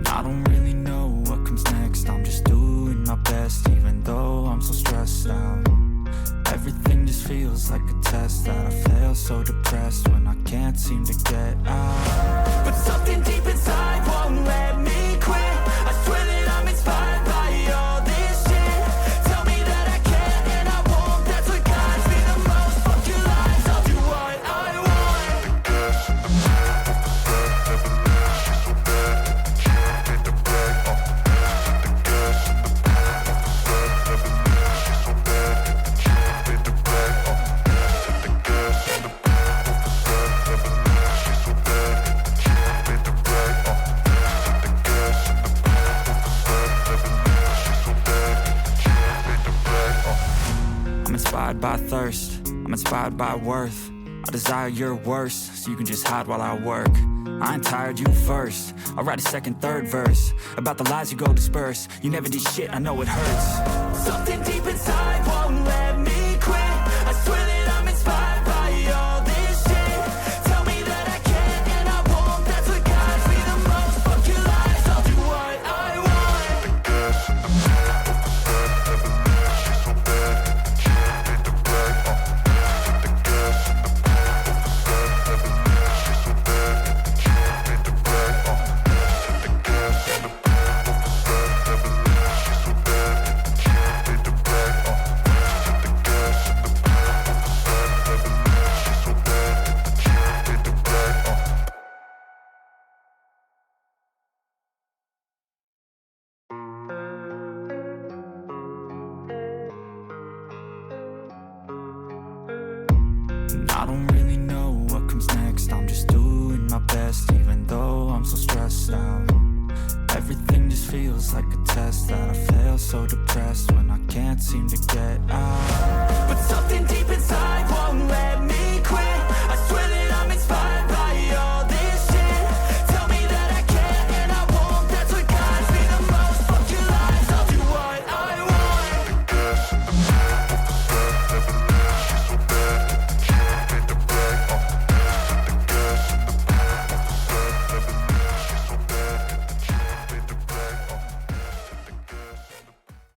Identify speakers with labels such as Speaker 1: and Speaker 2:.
Speaker 1: I don't really know what comes next. I'm just doing my best, even though I'm so stressed out. Everything just feels like a test that I fail, so depressed when I can't seem to get out. But something deep inside won't let me quit. I swear that I'm inspired by all this shit. Tell me that I can and I won't. That's what guides me the most. Fuck your lies, I'll do what I want. The gas in the back of the set, never leave, she's so bad. She made the bag, the gas in the back of the set, never leave, she's so bad. She made the bag, the gas in the back of the set, never leave, she's so bad. She made the bag, the gas in the back of the set, never leave, she's so bad. She made the bag. I'm inspired by thirst, I'm inspired by worth. I desire your worst, so you can just hide while I work. I ain't tired, you first. I'll write a second, third verse about the lies you go disperse. You never did shit, I know it hurts. Something deep inside won't let me quit. I swear that I'm inspired by all this shit. Tell me that I can and I won't. That's what guides me the most. Fuck your lies, I'll do what I want. The gas in the back of the set, never leave, she's so bad. She made the bag, the gas in the back of the set, never leave, she's so bad. She made the bag, the gas in the back of the set, never leave, she's so bad. She made the bag, the gas in the back of the set, never leave, she's so bad. She made the bag, I don't really know what comes next. I'm just doing my best, even though I'm so stressed out. Everything just feels like a test that I fail, so depressed when I can't seem to get out. But something deep inside won't let